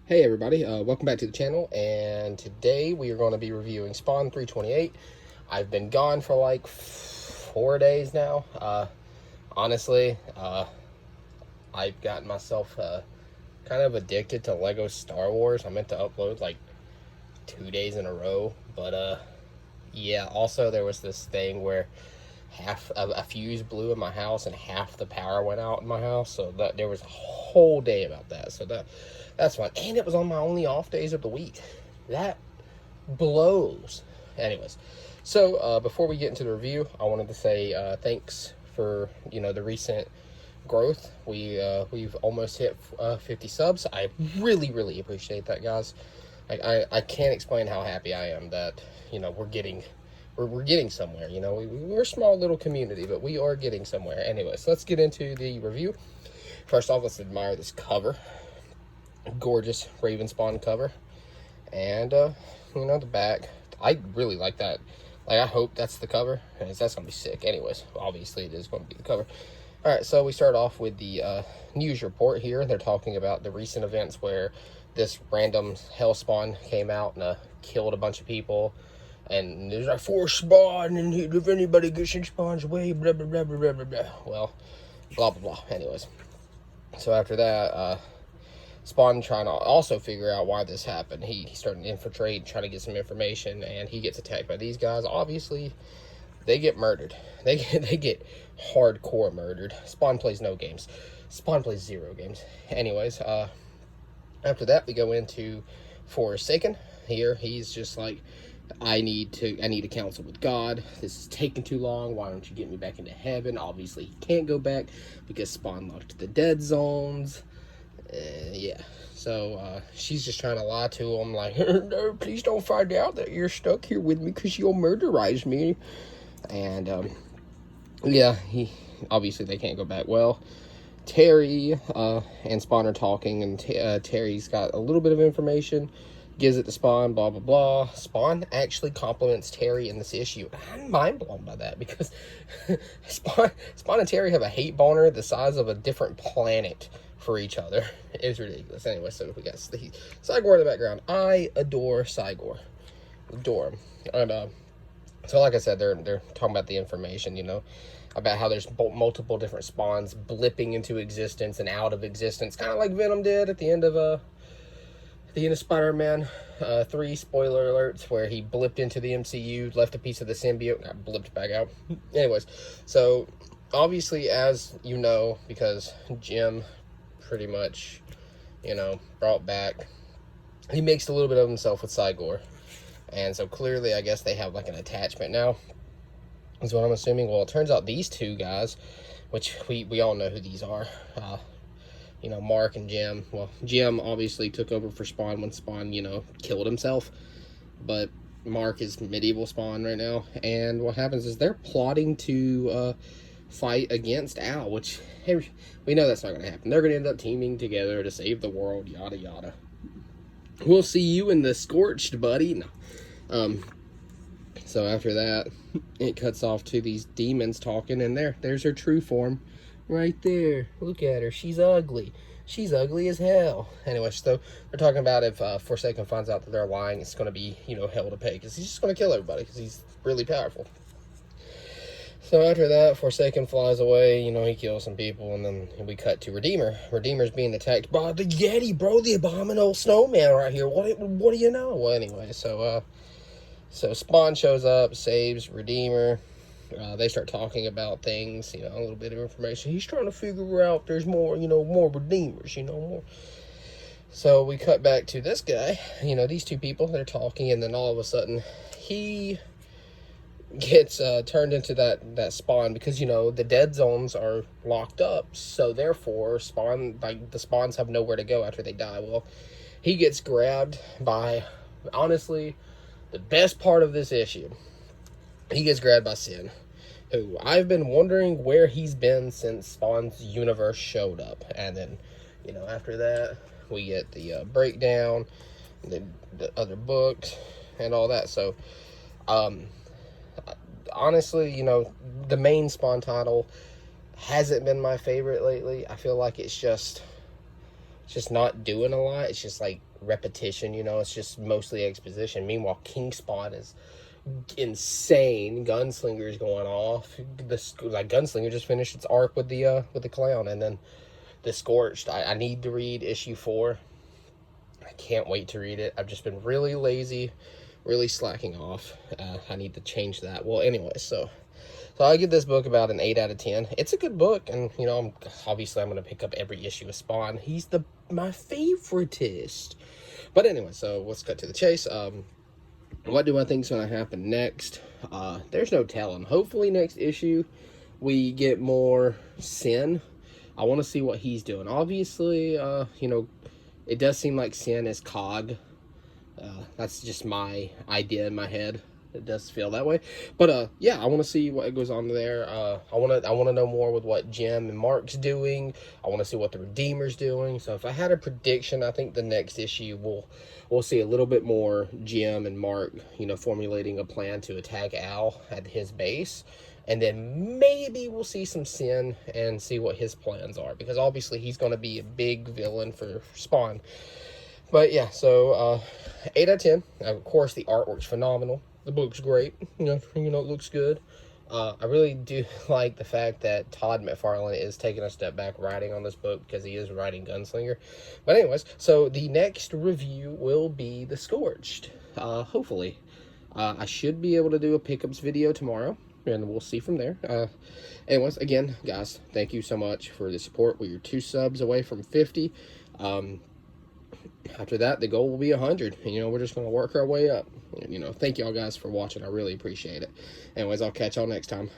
Hey everybody, welcome back to the channel, and today we are going to be reviewing Spawn 328. I've been gone for like 4 days now. Honestly, I've gotten myself kind of addicted to Lego Star Wars. I meant to upload like 2 days in a row, but yeah, also there was this thing where half a fuse blew in my house and half the power went out in my house, so that there was a whole day about that. So that's fun, and it was on my only off days of the week. That blows. Anyways, so before we get into the review, I wanted to say thanks for the recent growth. We've almost hit 50 subs. I really appreciate that, guys. I can't explain how happy I am that we're getting somewhere. We're a small little community, but we are getting somewhere. Anyways, let's get into the review. First off, let's admire this cover. Gorgeous Raven Spawn cover. And the back, I really like that. Like, I hope that's the cover, because that's gonna be sick. Anyways, obviously it is going to be the cover. All right, so we start off with the news report here. They're talking about the recent events where this random hell spawn came out and killed a bunch of people, and there's like 4 spawn, and if anybody gets in spawn's way, blah blah blah blah blah blah. Well, blah blah blah. Anyways, so after that, Spawn trying to also figure out why this happened. He's starting to infiltrate, trying to get some information, and he gets attacked by these guys. Obviously, they get murdered. They get hardcore murdered. Spawn plays no games. Spawn plays 0 games. Anyways, after that, we go into Forsaken. Here, he's just like, I need to counsel with God. This is taking too long. Why don't you get me back into heaven? Obviously, he can't go back because Spawn locked the dead zones. Yeah, so she's just trying to lie to him, like, no, please don't find out that you're stuck here with me because you'll murderize me. And yeah, obviously they can't go back. Well, Terry and Spawn are talking, and Terry's got a little bit of information, gives it to Spawn, blah blah blah. Spawn actually compliments Terry in this issue. I'm mind blown by that, because Spawn and Terry have a hate boner the size of a different planet for each other. It's ridiculous. Anyway, so we got Cygor in the background. I adore Cygor. Adore him. And so like I said, they're talking about the information, about how there's multiple different spawns blipping into existence and out of existence, kind of like Venom did at the end of Spider-Man 3, spoiler alerts, where he blipped into the MCU, left a piece of the symbiote, and got blipped back out. Anyways, so obviously, as you know, because Jim pretty much, brought back, he mixed a little bit of himself with Cygor. And so clearly, I guess they have like an attachment now, is what I'm assuming. Well, it turns out these two guys, which we all know who these are, Mark and Jim. Well, Jim obviously took over for Spawn when Spawn, killed himself. But Mark is medieval Spawn right now. And what happens is they're plotting to fight against Al, which, hey, we know that's not going to happen. They're going to end up teaming together to save the world, yada yada. We'll see you in the Scorched, buddy. No. So after that, it cuts off to these demons talking, and there's her true form right there. Look at her. She's ugly. She's ugly as hell. Anyway, so they're talking about if Forsaken finds out that they're lying, it's going to be, hell to pay, because he's just going to kill everybody, because he's really powerful. So after that, Forsaken flies away, he kills some people, and then we cut to Redeemer. Redeemer's being attacked by the Yeti, bro, the abominable snowman right here. What do you know? Well, anyway, so Spawn shows up, saves Redeemer. They start talking about things, a little bit of information. He's trying to figure out there's more, more Redeemers, more. So we cut back to this guy, these two people, they're talking, and then all of a sudden, he gets turned into that Spawn, because the dead zones are locked up, so therefore the spawns have nowhere to go after they die. Well, he gets grabbed by, honestly, the best part of this issue. He gets grabbed by Sin, who I've been wondering where he's been since Spawn's universe showed up. And then after that, we get the breakdown, the other books and all that. So honestly, the main Spawn title hasn't been my favorite lately. I feel like it's just it's just not doing a lot. It's just like repetition, you know. It's just mostly exposition. Meanwhile, King Spot is insane. Gunslinger's going off. Like Gunslinger just finished its arc with the clown, and then the Scorched. I need to read issue 4. I can't wait to read it. I've just been really lazy, really slacking off. I need to change that. Well, anyway, so I give this book about an 8 out of 10. It's a good book, and you know, I'm going to pick up every issue of Spawn. He's my favoritist. But anyway, so let's cut to the chase. What do I think is going to happen next? There's no telling. Hopefully next issue we get more Sin. I want to see what he's doing. Obviously, you know, it does seem like Sin is Cog. That's just my idea in my head. It does feel that way. But yeah, I want to see what goes on there. I want to know more with what Jim and Mark's doing. I want to see what the Redeemer's doing. So if I had a prediction, I think the next issue we'll see a little bit more Jim and Mark, you know, formulating a plan to attack Al at his base. And then maybe we'll see some Sin and see what his plans are, because obviously he's going to be a big villain for Spawn. But yeah, so 8 out of 10. Of course, the artwork's phenomenal. The book's great. You know, it looks good. I really do like the fact that Todd McFarlane is taking a step back writing on this book, because he is writing Gunslinger. But anyways, so the next review will be The Scorched. Hopefully. I should be able to do a pickups video tomorrow, and we'll see from there. Anyways, again, guys, thank you so much for the support. We are 2 subs away from 50. After that, the goal will be 100. And, you know, we're just going to work our way up. And, you know, thank y'all guys for watching. I really appreciate it. Anyways, I'll catch y'all next time.